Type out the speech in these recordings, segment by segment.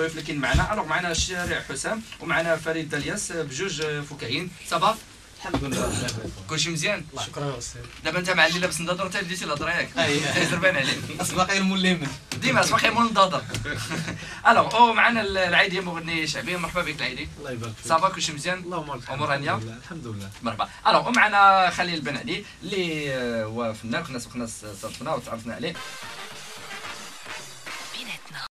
الضيوف اللي كاين معنا. الوغ معنا الشارع حسام ومعنا فريد دالياس بجوج فكاهين. صافا الحمد لله كلشي مزيان. شكرا استاذ. دابا انت مع اللي لابس نضاضر انت بديتي الهضره ياك زربان عليك اسمع غير موليمن ديما اسمع غير مول نضاضر. الوغ او معنا العيدي مغني شعبي. مرحبا بك العيدي. الله يبارك فيك. صافا كلشي مزيان. اللهم لك امور هانيه الحمد لله. مرحبا. الوغ ومعنا خليل بن علي اللي هو فنان كنا سبقنا صرفنا وتعرفنا عليه.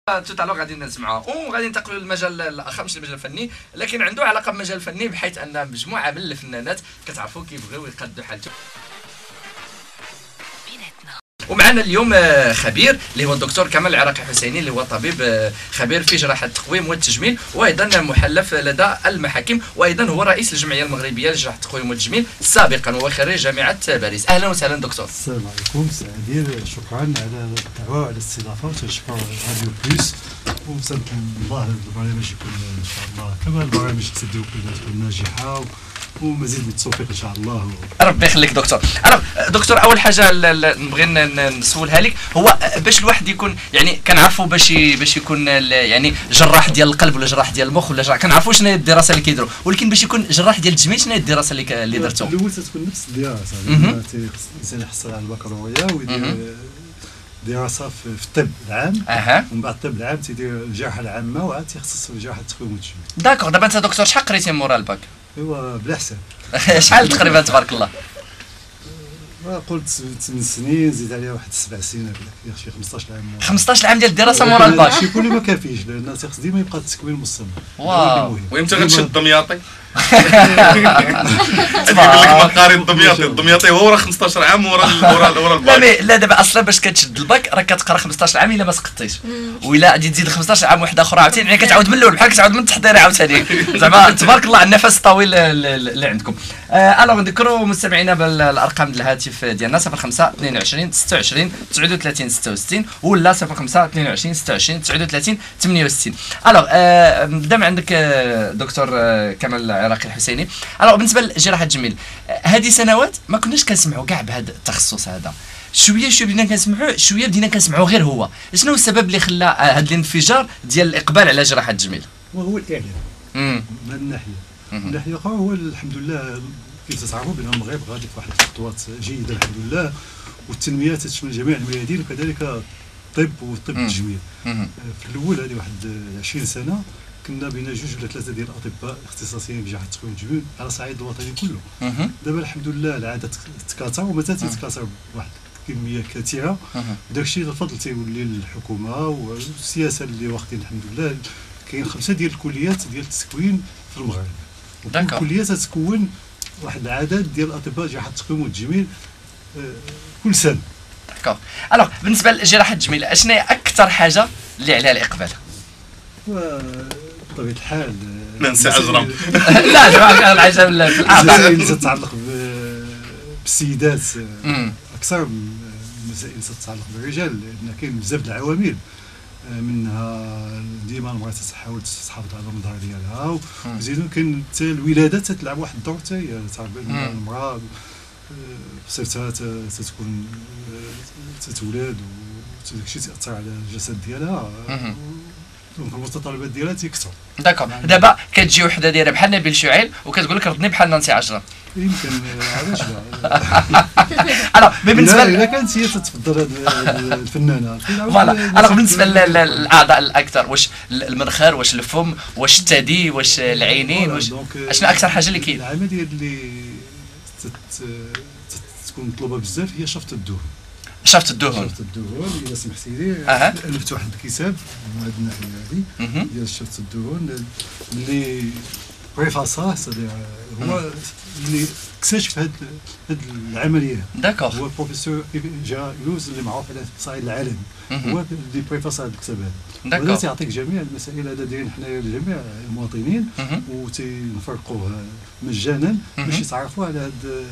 توتالو غادي نسمعوها وغادي ننتقلوا للمجال الاخر مش المجال الفني لكن عنده علاقه بالمجال الفني بحيث ان مجموعه من الفنانات كتعرفوا كيبغيو يقدوا حالتهم. ومعنا اليوم خبير اللي هو الدكتور كمال العراقي حسيني اللي هو طبيب خبير في جراحه التقويم والتجميل وايضا محلف لدى المحاكم وايضا هو رئيس الجمعيه المغربيه لجراحه التقويم والتجميل سابقا وهو خريج جامعه باريس. اهلا وسهلا دكتور. السلام عليكم سعدير شكرا على الدعوه وعلى الاستضافه وتشكر راديو بليس ونسالكم الله البرنامج يكون ان شاء الله كما البرامج تديو كلها تكون ناجحه ومزيد من التوفيق ان شاء الله. ربي يخليك دكتور. دكتور اول حاجه نبغي نسولها لك هو باش الواحد يكون يعني كنعرفوا باش يكون يعني جراح ديال القلب ولا جراح ديال المخ ولا كنعرفوا شنو هي الدراسه اللي كيديروا ولكن باش يكون جراح ديال التجميل شنو هي الدراسه اللي درتو؟ الاول تكون نفس الدراسه الانسان يحصل على البكالوريا ويدير دراسه في الطب العام ومن بعد الطب العام تيدير الجراحه العامه وعاد تيخصص في جراحه التقويم والتجميل. داكوغ. دابا انت دكتور شحال قريتي مورا الباك؟ ايوا بلا حساب. شحال تقريبا تبارك الله؟ قلت 8 سنين زيد عليها واحد 7 سنين هكذاك شي 15 عام. 15 عام ديال الدراسه مورا الباك؟ شي كل ما كافيش لان خص ديما يبقى التكوين مستمر. واو. وامتى غتشد دمياطي؟ يقول لك مقارن الدمياطي هو راه 15 عام ورا الباك. لا دابا اصلا باش كتشد الباك راك كتقرا 15 عام الا ما سقطتيش ولا غادي تزيد 15 عام واحده اخرى عاوتاني يعني كتعاود من الاول بحال كتعاود من التحضير عاوتاني زعما تبارك الله على النفس الطويل اللي عندكم. الوغ نذكروا مستمعينا بالارقام ديال الهاتف ديالنا 05 22 26 39 66 ولا 05 22 26 39 68. الوغ نبدا من عندك دكتور كمال العراقي الحسيني. الوغ بالنسبه لجراحه التجميل هذه سنوات ما كناش كنسمعوا كاع بهذا التخصص هذا شويه بدينا كنسمعوا شويه بدينا كنسمعوا غير هو شنو هو السبب اللي خلى هذا الانفجار ديال الاقبال على جراحه التجميل؟ وهو الاعلام من الناحيه الناحيه اخرى هو الحمد لله كيف تعرفوا بان المغرب غادي في واحد الخطوات جيده الحمد لله والتنميه تشمل جميع الميادين وكذلك الطب والطب التجميل. في الاول هذه واحد 20 سنه كنا بين 2 ولا 3 ديال الاطباء اختصاصيين بجراحه التقويم والتجميل على الصعيد الوطني كله. دابا الحمد لله العدد تكاثر ومازال تيتكاثر بواحد الكميه كثيره وداك الشيء الفضل تيولي للحكومه والسياسه اللي واخدين الحمد لله. كاين 5 ديال الكليات ديال التكوين في المغرب وكل كليه تتكون واحد العدد ديال الاطباء جراحه التقويم والتجميل كل سنه. داكوغ. الوغ بالنسبه لجراحه التجميل اشنو هي اكثر حاجه اللي عليها الاقبال؟ بطبيعه الحال ننسى اجرم. لا جماعه العجب في الاعضاء اللي تتعلق بالسيدات اكثر من المسائل اللي تتعلق بالرجال لان كاين بزاف د العوامل منها ديما المراه تحاول تحافظ على المظهر ديالها وزيدو كاين حتى الولاده تلعب واحد الدور حتى هي المراه بصفتها تتكون تتولد وداك الشيء تاثر على الجسد ديالها دونك المتطلبات ديالها تيكثروا. داكوغ. دابا كتجي وحده دايره بحال نبيل شعيل وكتقول لك ردني بحال نانسي عجرم. يمكن علاش لا بالنسبه اذا كانت هي تتفضل هذه الفنانه فوالا. الوغ بالنسبه للاعضاء الاكثر واش المنخر واش الفم واش الثدي واش العينين واش اشنو اكثر حاجه اللي كاين؟ العمليه اللي تكون مطلوبه بزاف هي شفط الدهون. شفط الدهون اذا سمحتي لي الفت واحد الكتاب من هذه الناحيه هذه ديال شفط الدهون اللي بريفاسا هو اللي اكتشف هذه العمليه. داكوغ. هو البروفيسور جايوز اللي معروف على الصعيد العالمي هو اللي بريفاسا هذا الكتاب هذا. ولا تيعطيك جميع المسائل هذا دايرين حنايا لجميع المواطنين وتنفرقوه مجانا باش يتعرفوا على هذا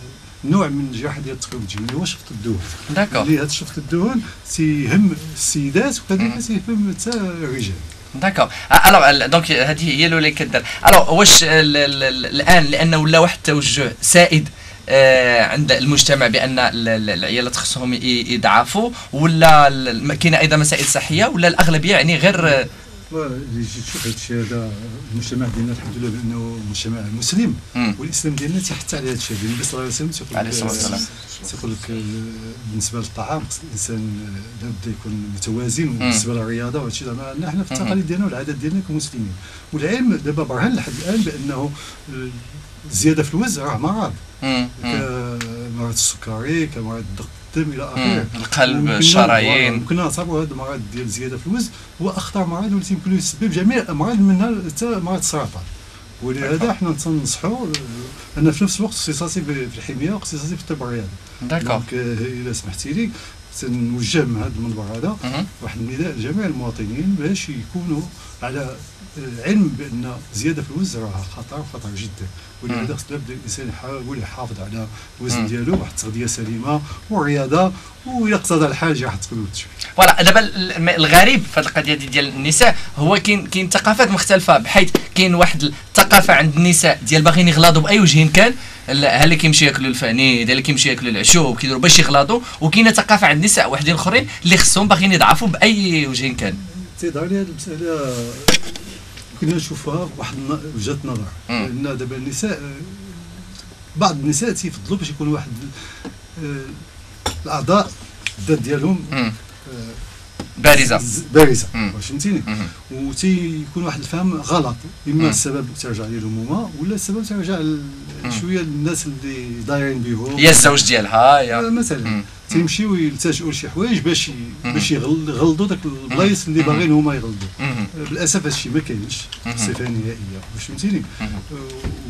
نوع من جراحه ديال التقويم والتجميل هو شفط الدهون. داكوغ. اللي هذا شفط الدهون تيهم السيدات وكذلك تيهم حتى الرجال. داكوغ. الوغ دونك هذه هي اللي كدار. الوغ واش الان لانه ولا واحد التوجه سائد عند المجتمع بان العيالات خصهم يضعفوا ولا كاينه ايضا مسائل صحيه ولا الاغلبيه يعني غير اللي جيت تشوف هذا الشيء هذا المجتمع ديالنا الحمد لله بانه مجتمع مسلم والاسلام ديالنا تيحث على هذا الشيء. النبي صلى الله عليه وسلم تيقول لك بالنسبه للطعام خص الانسان لابد يكون متوازن، وبالنسبه للرياضه وهذا الشيء زعما حنا في التقاليد ديالنا والعادات ديالنا كمسلمين. والعلم دابا برهن لحد الان بانه الزياده في الوزن راه مرض، كمرض السكري، كمرض الضغط الدم الى اخره، القلب، الشرايين. ممكن نعتبروا هذا المرض ديال الزياده في الوزن هو اخطر مرض واللي يمكن يسبب جميع الامراض منها حتى مرض السرطان. ولهذا حنا تنصحوا انا في نفس الوقت اختصاصي في الحميه واختصاصي في الطب الرياضي. دونك الا سمحتي لي سنوجه من هذا المنبر هذا واحد النداء لجميع المواطنين باش يكونوا على علم بان زياده في الوزن راه خطر جدا. ولهذا خص لابد الانسان يحاول يحافظ على الوزن ديالو واحد التغذيه سليمه والرياضه، واذا اقتضى الحاجه راح تكون فوالا. دابا الغريب في هذه القضيه ديال النساء هو كاين ثقافات مختلفه، بحيث كاين واحد الثقافه عند النساء ديال باغيين يغلاضوا باي وجه كان، ها اللي كيمشي ياكلوا الفانيد، ها اللي كيمشي ياكلوا العشوب كيديروا باش يغلاضوا، وكاينه ثقافه عند النساء وحدين اخرين اللي خصهم باغيين يضعفوا باي وجه كان. تيظهر لي هذه المساله كنا نشوفها بواحد وجهه نظر، لان دابا النساء بعض النساء تيفضلوا باش يكون واحد الاعضاء الذات ديالهم بارزه واش فهمتيني، وتيكون واحد الفهم غلط، اما السبب ترجع للامومه ولا السبب ترجع شويه للناس اللي دايرين بهم، يا الزوج ديالها يا مثلا تيمشيو يلتجئوا لشي حوايج باش يغلظوا داك البلايص اللي باغيين هما يغلظوا. بالاسف هذا الشيء ما كاينش بصفه نهائيه واش فهمتيني،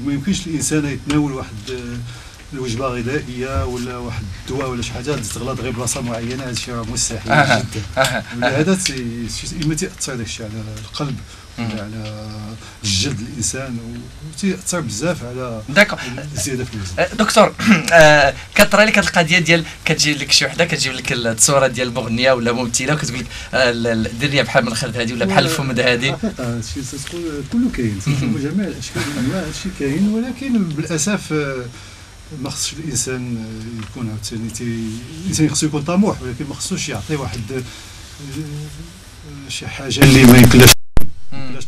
وما يمكنش الانسان يتناول واحد الوجبه غذائيه ولا واحد الدواء ولا شي حاجه تغلط غير بلاصه معينه، هذا الشيء راه مستحيل جدا. ولهذا اما تاثر داك الشيء على القلب ولا على الجلد الانسان، وتاثر بزاف على الزياده في الوزن. دكتور كطرى لك هذه القضيه ديال كتجي لك شي وحده كتجيب لك الصوره ديال مغنيه ولا ممثله وكتقول لك الدريه بحال من الخرد هذه ولا بحال الفم هذه. هذا الشيء كله كاين، جميع الاشكال والانواع هذا الشيء كاين، ولكن بالاسف ما خصش الانسان يكون عاوتاني الانسان خصو يكون طموح، ولكن ما خصوش يعطي واحد شي حاجه اللي ما يمكنلاش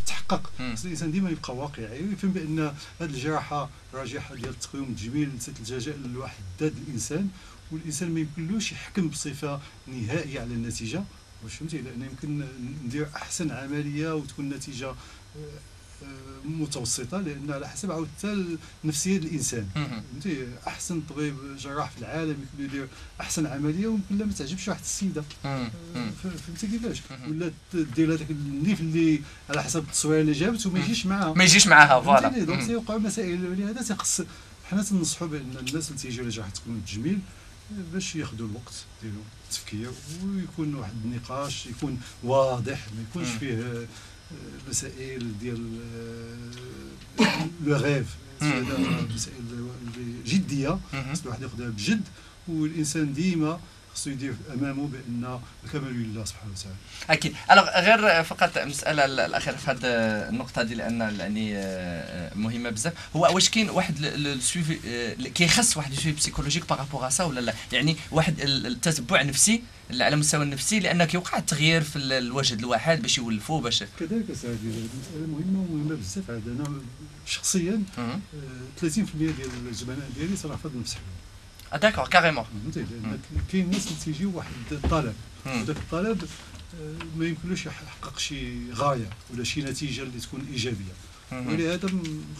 تحقق. خص الانسان ديما يبقى واقعي ويفهم بان هذه الجراحه راجحه ديال التقويم التجميل ستلجا لواحد الذات الانسان، والانسان ما يمكنلوش يحكم بصفه نهائيه على النتيجه واش فهمتي، لان يمكن ندير احسن عمليه وتكون النتيجه متوسطه، لان على حسب عاود حتى نفسيه الانسان. فهمتي، احسن طبيب جراح في العالم يقدر يدير احسن عمليه ويمكن لا ما تعجبش واحد السيده، فهمتي كيفاش، ولا دير هذاك النيف اللي على حسب التصوير اللي جابت وما يجيش معاها فوالا. دونك تيوقعوا مسائل. ولهذا تيخص حنا تنصحوا بان الناس اللي تيجيو لجراحه تكون التجميل باش ياخذوا الوقت ديالو التفكير، ويكون واحد النقاش يكون واضح، ما يكونش فيه مسائل ديال لو غيف، مسائل جديه خص الواحد ياخذها بجد، والانسان ديما خصو يدير امامه بان الكمال لله سبحانه وتعالى. اكيد. غير فقط مساله الاخيره في هذه النقطه دي لان يعني مهمه بزاف، هو واش كاين واحد السويفي كيخص واحد السويفي بسيكولوجيك بارابور سا ولا لا، يعني واحد التتبع نفسي على المستوى النفسي، لان كيوقع التغيير في الوجه الواحد باش يولفوه باش كذلك سعدي مهمه بزاف. عاد انا شخصيا 30% ديال الزملاء ديالي صراحه فضل نفس الحلول. داكور كاريمون. فهمتي، كاين ناس اللي تيجيو واحد الطلب، وداك الطلب ما يمكنلوش يحقق شي غايه ولا شي نتيجه اللي تكون ايجابيه، ولهذا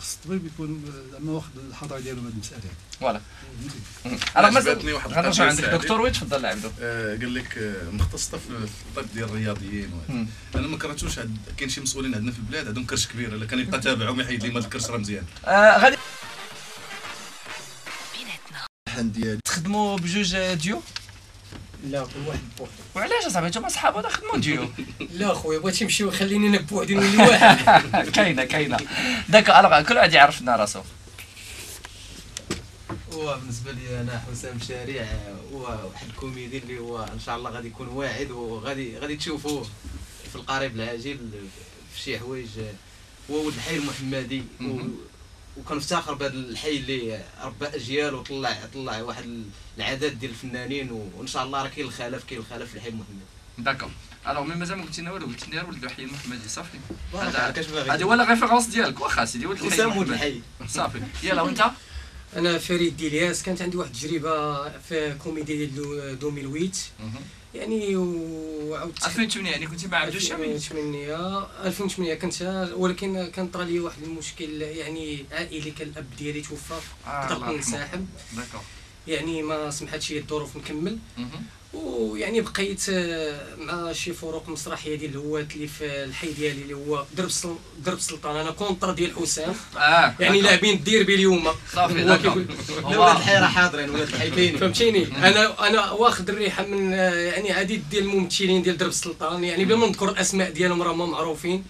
خص الطبيب يكون زعما واخد الحذر ديالو من هذه المساله هذه. فوالا. انا عجبتني واحد غنرجع عندك دكتور وين تفضل لعبدو. قال لك مختصه في الطب ديال الرياضيين. انا ما كرهتوش كاين شي مسؤولين عندنا في البلاد عندهم كرش كبير، الا كان يبقى تابعهم يحيد لي ما الكرش راه مزيان. غادي ديالي تخدموا بجوج ديو؟ لا كل واحد بوحدو. وعلاش اصاحبي نتوما صحاب ولا خدموا ديو؟ لا خويا بغيتي نمشيو خليني انا بوحدي نولي واحد. كاينه داك كل واحد يعرفنا راسو. هو بالنسبه لي انا حسام شارع هو واحد الكوميدي اللي هو ان شاء الله غادي يكون واعد وغادي تشوفوه في القريب العاجل في شي حوايج. هو ولد الحي المحمدي وكنفتخر بهذا الحي اللي ربى اجيال وطلع واحد العدد ديال الفنانين، وان شاء الله راه كاين الخلف في الحي المحمدي. داكور. الوغ مي مازال ما قلتي لنا والو، قلت لي ولد الحي المحمدي صافي. هذا هذه هو لا ريفيرونس ديالك، واخا سيدي ولد الحي صافي. يلا وانت؟ انا فريد ديلياس. كانت عندي واحد التجربه في كوميدي ديال 2008 يعني، وعاودت 2008 يعني كنتي مع عبد الشامي؟ 2008 كنت، ولكن كان طرا لي واحد المشكل يعني عائلي. كان الاب ديالي توفى، قدرت ننسحب يعني، ما سمحتش لي الظروف نكمل. ويعني بقيت مع شي فروق مسرحيه ديال الهوات اللي في الحي ديالي اللي هو درب سلطان. انا كونتر ديال حسام يعني لاعبين الديربي اليوم صافي. ولاد الحي راه حاضرين، ولاد الحي كاينين فهمتيني. انا واخد الريحه من يعني عديد ديال الممثلين ديال درب السلطان يعني، بلا ما نذكر الاسماء ديالهم راه ما معروفين.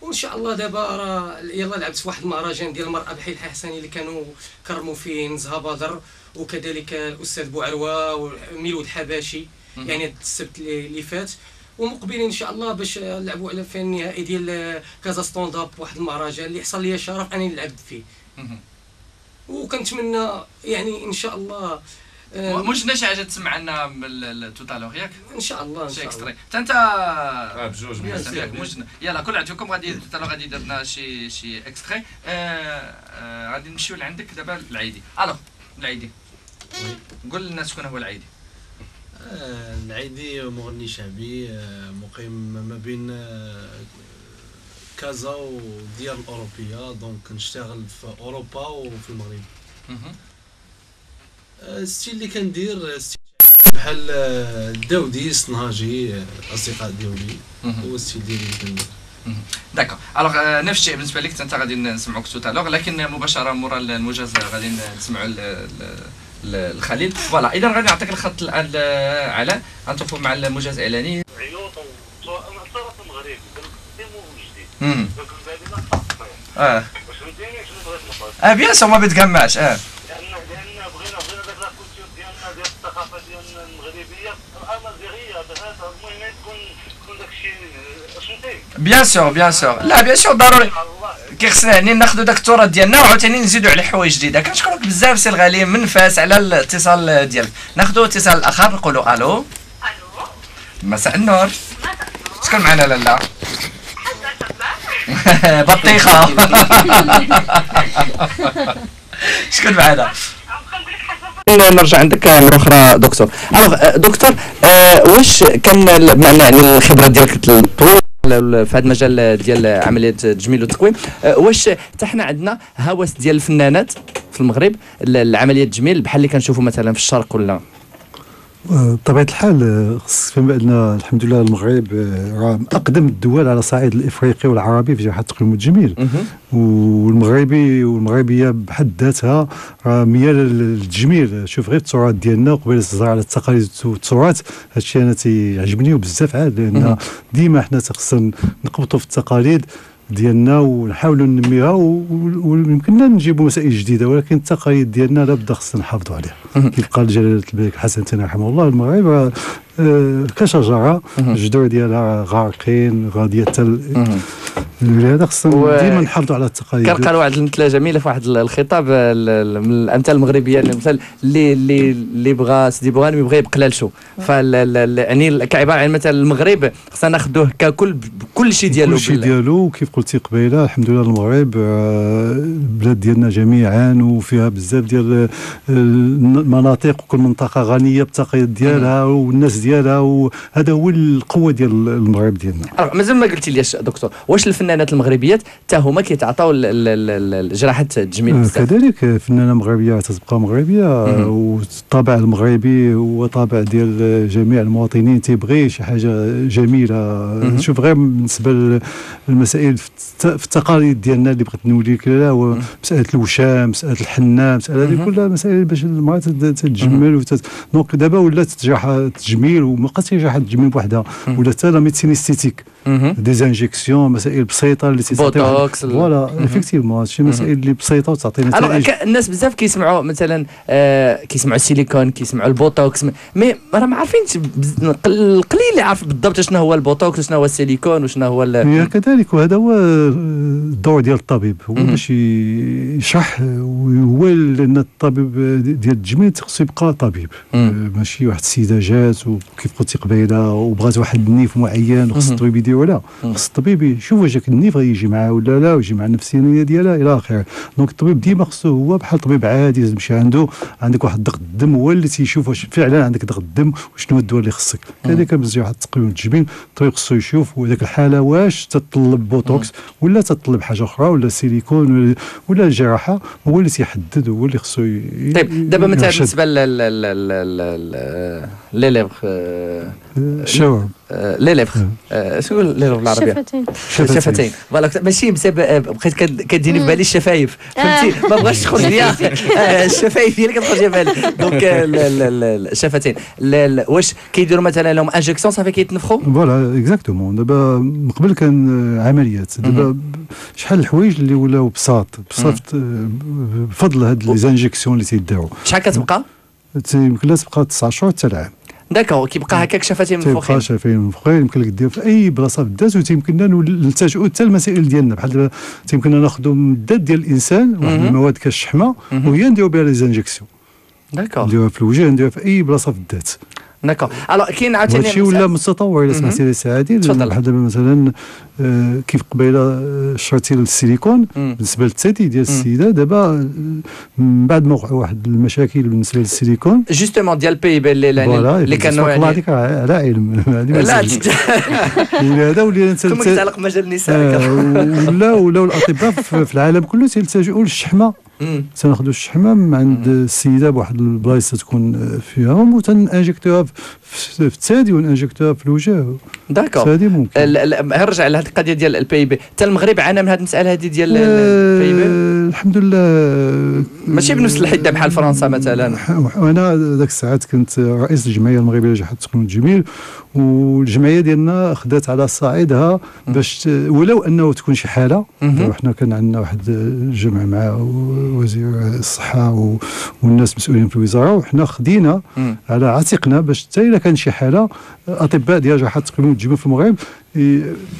وان شاء الله دابا راه يلا لعبت في واحد المهرجان ديال المرأة بحي الحي حسني اللي كانوا كرموا فيه نزهه بدر، وكذلك الاستاذ بوعروه وميلود حباشي يعني السبت اللي فات. ومقبلين ان شاء الله باش نلعبوا على في النهائي ديال كازا ستوند اب، واحد المهرجان اللي حصل لي الشرف انني لعبت فيه. وكنتمنى يعني ان شاء الله مش شي حاجه تسمع لنا من توتالور ياك ان شاء الله. شي اكستري انت بجوج يلا كل عندكم غادي توتالور غادي درنا شي اكستري. غادي نمشيو لعندك دابا العيدي. الو العيدي، قول للناس شكون هو العيدي. العيدي مغني شعبي مقيم ما بين كازا وديار الأوروبية، دونك نشتغل في أوروبا وفي المغرب. الستيل اللي كندير ستيل بحال الداودي الصنهاجي، الأصدقاء ديالي هو الستيل ديالي اللي كندير. داكور. الوغ نفس الشيء بالنسبه لك انت غادي نسمعوك توتالور، لكن مباشره مورا الموجز غادي نسمعوا الخليل. فوالا اذا غادي نعطيك الخط الان علاء، غنتوقفوا مع الموجز الاعلاني. عيوط صارت المغرب ديمو جديد دوك البلاد واش فهمتيني شنو بغيت نقول. بيان سور ما بيتجمعش. لان بغينا داك لا كولتور ديالنا ديال الثقافه ديالنا المغربيه الامازيغيه بغات المهم تكون داكشي فهمتي. بيان سور لا بيان سور ضروري كيخصنا يعني ناخذوا داك التراث ديالنا وعاوتاني نزيدوا عليه حوايج جديده. كنشكرك بزاف سي الغالي من فاس على الاتصال ديالك. ناخذوا اتصال اخر نقولوا الو. مساء النور. شكون معنا لاله؟ بطيخه. شكون معنا؟ نرجع عندك مره اخرى دكتور. الوغ دكتور واش كان بمعنى يعني الخبره ديالك طويله في هذا المجال ديال عمليه التجميل والتقويم، واش حتى حنا عندنا هوس ديال الفنانات في المغرب العمليه التجميل بحال اللي كنشوفوا مثلا في الشرق ولا؟ بطبيعة الحال خص فهم أن الحمد لله المغرب راه من أقدم الدول على الصعيد الإفريقي والعربي في جهة التقويم والتجميل، والمغربي والمغربية بحد ذاتها راه ميال للتجميل. شوف غير التراث ديالنا قبل الزهر على التقاليد والتراث، هادشي أنا تيعجبني وبزاف عاد، لأن ديما حنا خصنا نقبطوا في التقاليد ديالنا ونحاولوا ننميها ويمكننا نجيبوا مسائل جديده، ولكن التقاليد ديالنا لابد خصنا نحافظوا عليها. كيف قال جلاله الملك حسن الثاني رحمه الله، المغرب كشجره الجذور ديالها غارقين غاديه حتى لهذا خصنا ديما نحافظوا على التقاليد. قال واحد المثله جميله في واحد الخطاب من الامثال المغربيه، المثل اللي بغى سيدي بوغان يبغى يبقى لشو، يعني كعباره عن مثلا المغرب خصنا ناخذوه ككل بكل شيء ديالو. كل شيء ديالو، وكيف قلتي قبيله الحمد لله المغرب البلاد ديالنا جميعا وفيها بزاف ديال المناطق، وكل منطقه غنيه بالتقاليد ديالها والناس ديالها، وهذا هو القوه ديال المغرب ديالنا. مازال ما قلتي ليش دكتور، واش الفنانات المغربيات حتى هما كيتعطاو جراحه التجميل بزاف؟ كذلك الفنانه مغربيه تتبقى مغربيه، والطابع المغربي هو طابع ديال جميع المواطنين تيبغي شي حاجه جميله. شوف غير بالنسبه للمسائل في التقاليد ديالنا اللي بغيت نولي لك، هو مساله الوشام، مساله الحنه، مساله هذه كلها مسائل باش المراه تتجمل دونك دابا ولات جراحه التجميل وما بقاتش جراحه التجميل بوحدها، ولات لا ميديسين استيتيك، دي انجيكسيون، مسائل بسيطه اللي بوتوكس فوالا افيكتيفمون هادشي مسائل اللي بسيطه وتعطينا نتائج. الناس بزاف كيسمعوا مثلا كيسمعوا السيليكون، كيسمعوا البوتوكس، مي راه ما عارفينش قليل اللي عارف بالضبط شنو هو البوتوكس وشنو هو السيليكون وشنو هو هي كذلك. وهذا هو الدور ديال الطبيب، هو باش يشرح. هو لان الطبيب ديال التجميل خصو يبقى طبيب، ماشي واحد السيده جات وكيف قلتي قبيله وبغات واحد النيف معين وخص الطبيب يديرو. لا، خص الطبيب يشوف واش داك النيف غيجي معاه ولا لا، ويجي مع النفسيه ديالها الى اخره. دونك الطبيب ديما خصو هو بحال طبيب عادي لازم تمشي عنده، عندك واحد ضغط الدم هو اللي تيشوف واش فعلا عندك ضغط الدم وشنو الدواء اللي خصك. كذلك بالنسبه لواحد التقويم التجميل الطبيب خصو يشوف وداك الحاله واش تطلب بوتوكس ولا تطلب حاجه اخرى ولا سيليكون ولا الجراحه، هو اللي تيحدد، هو اللي خصو. طيب دابا مثلا بالنسبه لي ليفغ الشوارب لي ليفغ شنو لي ليفغ بالعربيه؟ الشفتين. فوالا ماشي بسبب بقيت كديني في بالي الشفايف، فهمتي؟ ما بغاش تخرج ليا الشفايف هي اللي كتخرج في بالي. دونك الشفتين واش كيديروا مثلا لهم انجكسيون صافي كيتنفخوا؟ فوالا اكزاكتومون. دابا من قبل كان عمليات، دابا شحال الحوايج اللي ولاو بساط بفضل هاد لي زانجيكسيون اللي تيداروا. شحال كتبقى؟ يمكن لها تبقى 9 شهور حتى لعام. داكور، كيبقى هكاك شفتين منفوخين. كيبقى شفتين منفوخين، يمكن لك دير في اي بلاصه في الذات، وتيمكننا نلتجئوا حتى المسائل ديالنا بحال دابا تيمكننا ناخذوا من الذات ديال الانسان واحد المواد كالشحمه وهي نديروا بها لي زانجيكسيون. داكور، نديروها في الوجه، نديروها في اي بلاصه في الذات. داكور. الوغ كاين عاوتاني هادشي ولا مستطور الا سمحتي لي سعادي. بحال دابا مثلا كيف قبيله شرتي للسيليكون بالنسبه للثدي ديال السيده، دابا من بعد ما وقعوا واحد المشاكل بالنسبه للسيليكون جوستومون ديال البي بي اللي كانوا الله يعطيك على علم. لا هذا ولينا كما كيتعلق مجال النساء ولاو الاطباء في العالم كله تيلتجئوا للشحمه. تناخذوا الشحمه من عند السيده بواحد البلايص تكون فيهم وتنجكتوها في الثدي ونجكتوها في الوجه. داكور، هذه ممكن. نرجع لهذه القضيه ديال البي بي. حتى المغرب عانى من هذه المساله هذه ديال البي بي؟ الحمد لله ماشي بنفس الحده بحال فرنسا مثلا. وانا ذاك الساعات كنت رئيس الجمعيه المغربيه لجراحه التقويم التجميل، والجمعيه ديالنا خدات على صعيدها باش ولو انه تكون شي حاله. حنا كان عندنا واحد الجمع مع وزير الصحه والناس مسؤولين في الوزاره، وحنا خدينا على عاتقنا باش حتى الا كان شي حاله اطباء ديال جراحه التقويم التجميل في المغرب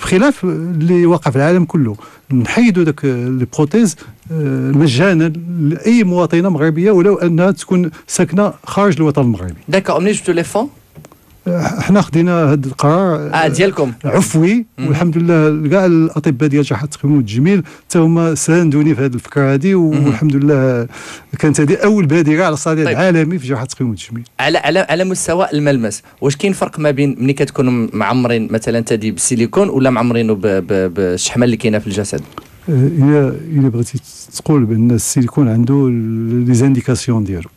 بخلاف اللي واقع في العالم كله نحيدوا داك لي بروتيز مجانا لاي مواطنه مغربيه ولو انها تكون ساكنه خارج الوطن المغربي. داكور. منين جبتوا لي فون؟ احنا خدينا هذا القرار ديالكم عفوي، والحمد لله كاع الاطباء ديال جراحه التقويم والتجميل حتى هما ساندوني في هذه الفكره هذه، والحمد لله كانت هذه اول بادره على الصعيد العالمي في جراحه التقويم والتجميل. على مستوى الملمس، واش كاين فرق ما بين ملي كتكونوا معمرين مثلا تدي بالسيليكون ولا معمرينه بالشحمه اللي كاينه في الجسد؟ الا بغيتي تقول بان السيليكون عنده لي زانديكاسيون ديالو،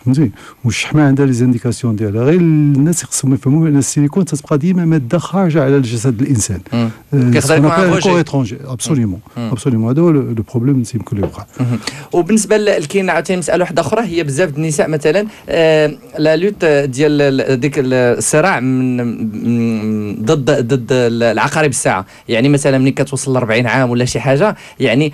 فهمتي، والشحمه عندها لي زانديكاسيون ديالها. غير الناس خصهم يفهموا ان السيليكون تتبقى ديما ماده خارجه على الجسد الانسان، كيقدر يكون كور اترونجي. ابسوليومون هذا هو لو بروبليم اللي يمكن يوقع. وبالنسبه كاين عاوتاني مساله واحده اخرى، هي بزاف النساء مثلا لا لوت ديال ديك الصراع ضد العقارب الساعه، يعني مثلا ملي كتوصل ل 40 عام ولا شي حاجه، يعني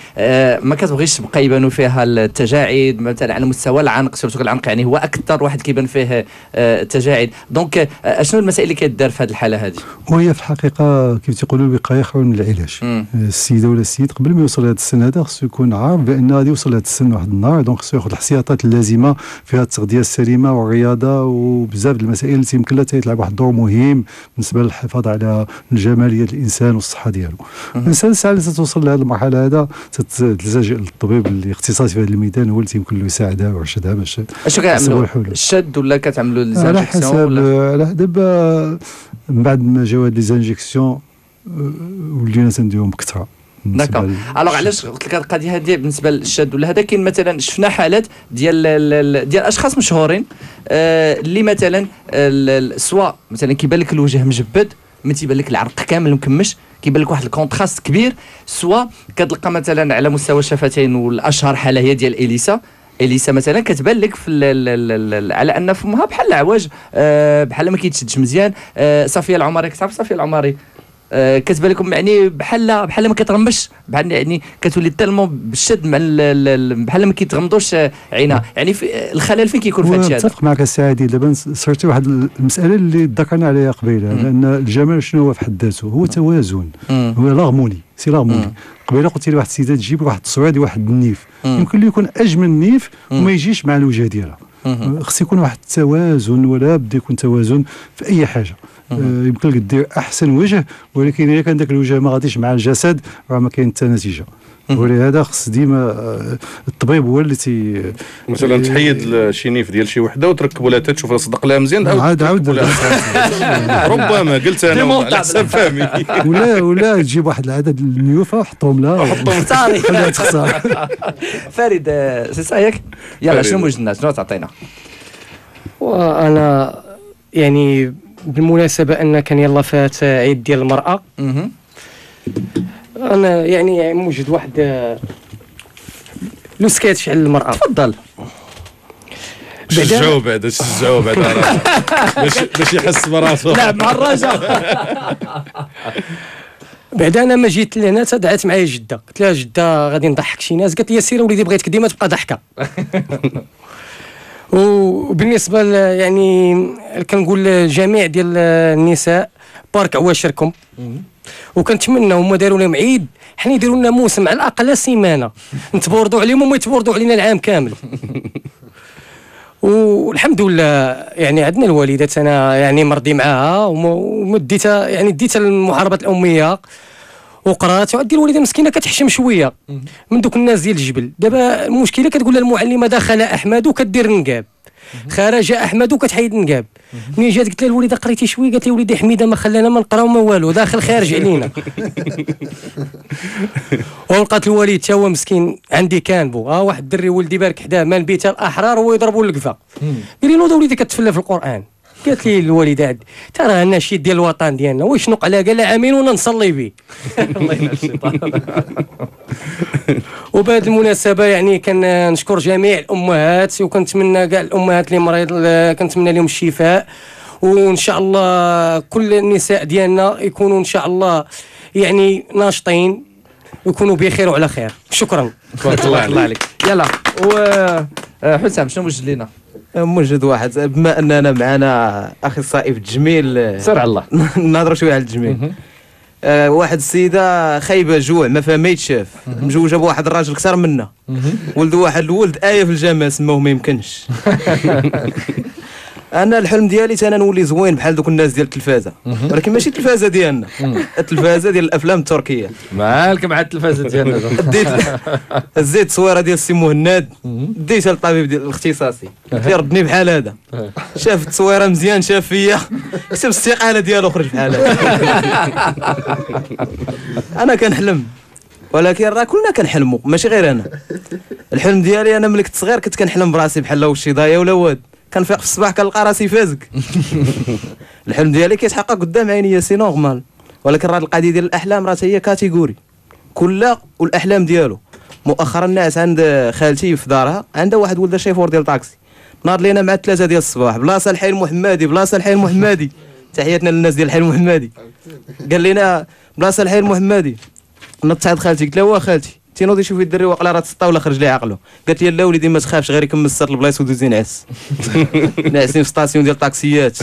ما كتبغيش تبقى يبانوا فيها التجاعيد مثلا على مستوى العنق، سورتو العنق يعني هو اكثر واحد كيبان فيه التجاعيد. دونك شنو المسائل اللي كيدار في هذه الحاله هذه؟ وهي في الحقيقه كيف تيقولوا الوقايه خير من العلاج. السيده ولا السيد قبل ما يوصل لهذا السن هذا خصو يكون عارف بان غادي يوصل لهذا السن واحد النهار، دونك خصو ياخذ الاحتياطات اللازمه فيها التغذيه السليمه والرياضه وبزاف د المسائل اللي يمكن لها تلعب واحد الدور مهم بالنسبه للحفاظ على الجماليه الانسان والصحه ديالو. الانسان الساعه اللي توصل لهذه المرحله هذا تلتجئ للطبيب الاختصاصي في هذا الميدان، هو اللي يمكن له يساعدها ويرشدها باش اشنو كيعملوا؟ الشد ولا كتعملوا لي زانجيكسيون ولا دابا من بعد ما جاو هاد لي زانجيكسيون ولينا تنديرهم بكثره. داكور. الوغ علاش قلت لك القضيه هذه بالنسبه للشد ولا هذا؟ كاين مثلا شفنا حالات ديال اشخاص مشهورين اللي مثلا سواء مثلا كيبان لك الوجه مجبد، ما تيبان لك العرق كامل مكمش، كيبان لك واحد الكونتراست كبير، سواء كتلقى مثلا على مستوى الشفتين، والاشهر حاله هي ديال اليسا مثلا كتبان لك في على ان فمها بحال العواج، بحال ما كيتشدش مزيان. صفيه العمري، كتعرف صفيه العمري؟ كتبان لكم يعني بحال ما كتغمش، بحال يعني كتولي تالمون بالشد مع بحال ما كيتغمضوش عينها، يعني الخلل فين كيكون في هادشي هذا؟ نتفق معك السعادي. دابا صرتي واحد المساله اللي ذكرنا عليها قبيله، لان الجمال شنو هو في حد ذاته؟ هو توازن، هو لاغموني، سي لاغموني. قبيله قلت لي واحد السيده تجيب واحد التصويره ديال واحد النيف، يمكن له يكون اجمل نيف وما يجيش مع الوجه ديالها. خص يكون واحد التوازن، ولا بدا يكون توازن في اي حاجه. يمكن لك دير احسن وجه، ولكن اذا كان ذاك الوجه ما غاديش مع الجسد راه ما كاين حتى نتيجه. ولهذا خص ديما الطبيب هو اللي مثلا تحيد شي نيف ديال شي وحده وتركبوا لها تشوف صدق لها مزيان، عاود ربما قلت انا على حسب فهمي. ولا تجيب واحد العدد النيوفه وحطهم لها خليها تخسر. فريد سي صايك يلا شنو موجد الناس، شنو تعطينا؟ وانا يعني بالمناسبه ان كان يلا فات عيد ديال المراه، انا يعني موجد واحد لو سكيتش على المراه. تفضل. شجعوا بعدا باش يحس براسو. لا مع الرجاء. بعدا انا ما جيت لهنا دعات معايا جده، قلت لها جده غادي نضحك شي ناس، قالت لي سير وليدي بغيتك ديما تبقى ضحكه. وبالنسبه يعني كنقول لجميع ديال النساء بارك عواشركم، وكنتمنى هما داروا لهم عيد، حنا يديروا لنا موسم على الاقل سيمانه نتبوردوا عليهم وما يتبوردوا علينا العام كامل. والحمد لله يعني عندنا الوالدات انا يعني مرضي معاها ومديتها يعني ديتها المحاربات الاميه وقرات، وعندي الوالده مسكينه كتحشم شويه من دوك الناس ديال الجبل. دابا المشكله كتقول لها المعلمه دخل احمد وكدير نقاب، خرج احمد وكتحيد نقاب. ملي جات قلت لها الوالده قريتي شويه، قالت لي وليدي حميده ما خلانا ما نقراو ما والو، داخل خارج علينا. ولقات الوالد تا هو مسكين عندي كانبو، واحد الدري ولدي بارك حداه مال بيت الاحرار وهو يضربوا القفا. قال لي نوض وليدي كتفلى في القران. قالت لي الوالده ترى النشيد ديال الوطن ديالنا واش نق على قال لها امين وانا نصلي به. الله يلعن الشيطان. وبهذه المناسبه يعني كنشكر جميع الامهات، وكنتمنى كاع الامهات اللي مريض كنتمنى لهم الشفاء، وان شاء الله كل النساء ديالنا يكونوا ان شاء الله يعني ناشطين ويكونوا بخير وعلى خير. شكرا. تبارك الله عليك. يلا حسام شنو موجد لينا؟ موجد واحد، بما اننا معنا اخصائي في التجميل سير على الله نهضروا شويه على التجميل. واحد السيده خايبه جوع ما فيها ما يتشاف، مجوجه بواحد الراجل كثر منها، ولدوا واحد الولد ايه في الجمال سموه ما يمكنش. انا الحلم ديالي انا نولي زوين بحال دوك الناس ديال التلفازه، ولكن ماشي التلفازه ديالنا، التلفازه ديال الافلام التركيه. مالك مع التلفازه ديالنا؟ ديت التصويره ديال السي مهند، ديتها للطبيب ديال الاختصاصي، قلت له ردني بحال هذا، شاف التصويره مزيان، شاف فيا كتب الاستقاله ديالو خرج بحال هذا. انا كنحلم، ولكن راه كلنا كنحلموا ماشي غير انا. الحلم ديالي انا ملي كنت صغير كنت كنحلم براسي بحال واش شي ضايع ولا واد، كنفيق في الصباح كنلقى راسي فازق. الحلم ديالي كيتحقق قدام عينيا سي نورمال، ولكن راه القضيه ديال الاحلام راه هي كاتيجوري كلها والاحلام ديالو. مؤخرا الناس عند خالتي في دارها عندها واحد ولد شيفور ديال طاكسي، ناض لينا مع 3 ديال الصباح بلاصه الحي المحمدي، بلاصه الحي المحمدي، تحياتنا للناس ديال الحي المحمدي. قال لنا بلاصه الحي المحمدي، نطت عند خالتي قلت لها وا خالتي تينوضي شوفي الدري واقيلا راه تسطا ولا خرج ليه عقله. قالت لي لا وليدي ما تخافش غير يكمل 6 البلايص ودوزي نعس. ناعسين في ستاسيون ديال الطاكسيات.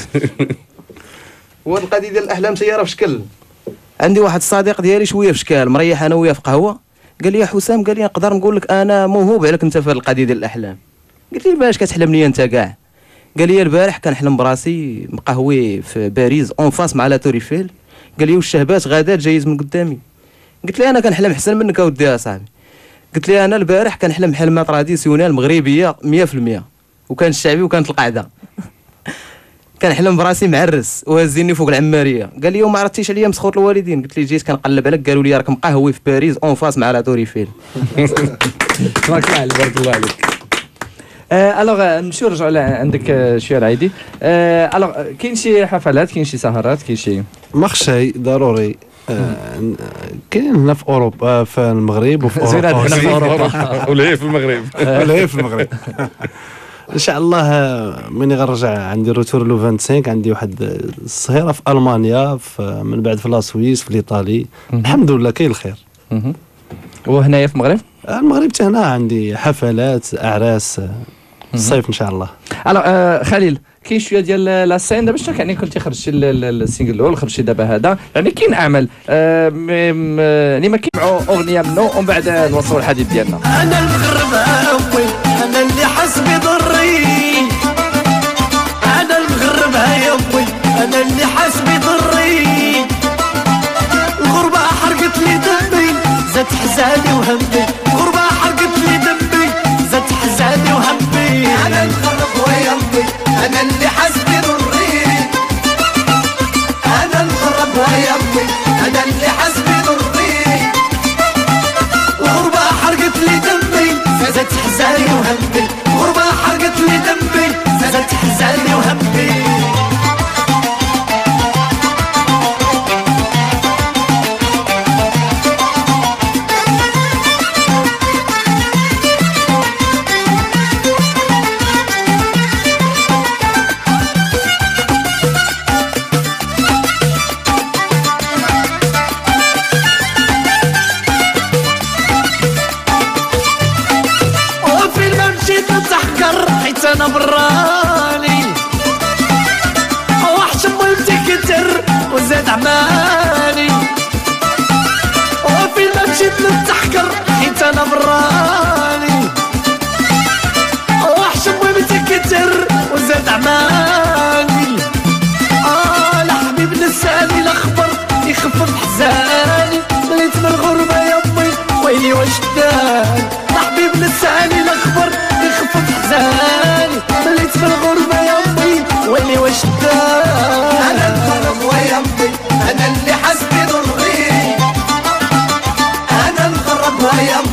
وهاد القضيه ديال الاحلام سياره في شكل. عندي واحد الصديق ديالي شويه في شكال مريح انا وياه في قهوه، قال لي يا حسام، قال لي نقدر نقول لك انا موهوب عليك انت في هاد القضيه ديال الاحلام. قلت لي باش كتحلم لي انت كاع؟ قال لي البارح كنحلم براسي مقهوي في باريس اون فاس مع لا تور ايفيل، قال لي والشهبات غادا جايز من قدامي. قلت لي انا كنحلم احسن منك اودي يا صاحبي. قلت لي انا البارح كنحلم حلمه تراديسيونيل مغربيه 100%، وكان الشعبي وكانت القاعده. كنحلم براسي معرس وهزيني فوق العماريه. قال لي وما عرفتيش عليا مسخوط الوالدين؟ قلت لي جيت كنقلب عليك قالوا لي راك مقهوي في باريس اون فاس مع لا تور ايفيل. تبارك الله عليك، بارك الله عليك. الوغ نمشيو نرجعوا عندك شويه العيدي. الوغ كاين شي حفلات، كاين شي سهرات، كاين شي مخشي ضروري. كاين هنا في اوروبا، في المغرب وفي اوروبا. ولا هي في المغرب. ولا هي في المغرب. ان شاء الله ملي غنرجع عندي روتور لو 25 عندي واحد الصهيره في المانيا من بعد في لا سويس في الايطالي. الحمد لله كاين الخير. وهنايا في المغرب؟ المغرب حتى هنا عندي حفلات اعراس الصيف ان شاء الله. الو خليل كاين شويه ديال لا سين دابا شنو يعني كنتي خرجتي السينجل الاول خرجتي دابا هذا يعني كاين اعمال يعني ما كيسمعوا اغنيه منه ومن بعد نوصلوا الحديث ديالنا. انا المغرب امي انا اللي حاس بضري انا المغرب يا امي انا اللي حاس بضري الغربه حرقت لي دمي زادت حزاني وهمي الغربه حرقت لي دمي زادت حزاني وهمي انا المغرب ويا امي انا اللي حاس بضري انا المغرب ويا امي انا اللي حاس بضري الغربه حرقت لي دمي زادت حزاني وهمي الغربه حرقت لي دمي زادت حزاني وهمي حيت انا براني وحشم ولدي كتر وزاد عماني وفين ما مشيت نتحكر حيت انا براني وحشم ولدي كتر وزاد عماني لحبيب نساني الاخبر يخفف حزاني وليت من الغربه يا امي ويلي واش داني لحبيب نساني الاخبر يخفف حزاني وليت من الغربة يا امي واللي واش داني انا المغرب ويا امي انا اللي حاس بضري انا المغرب ويا امي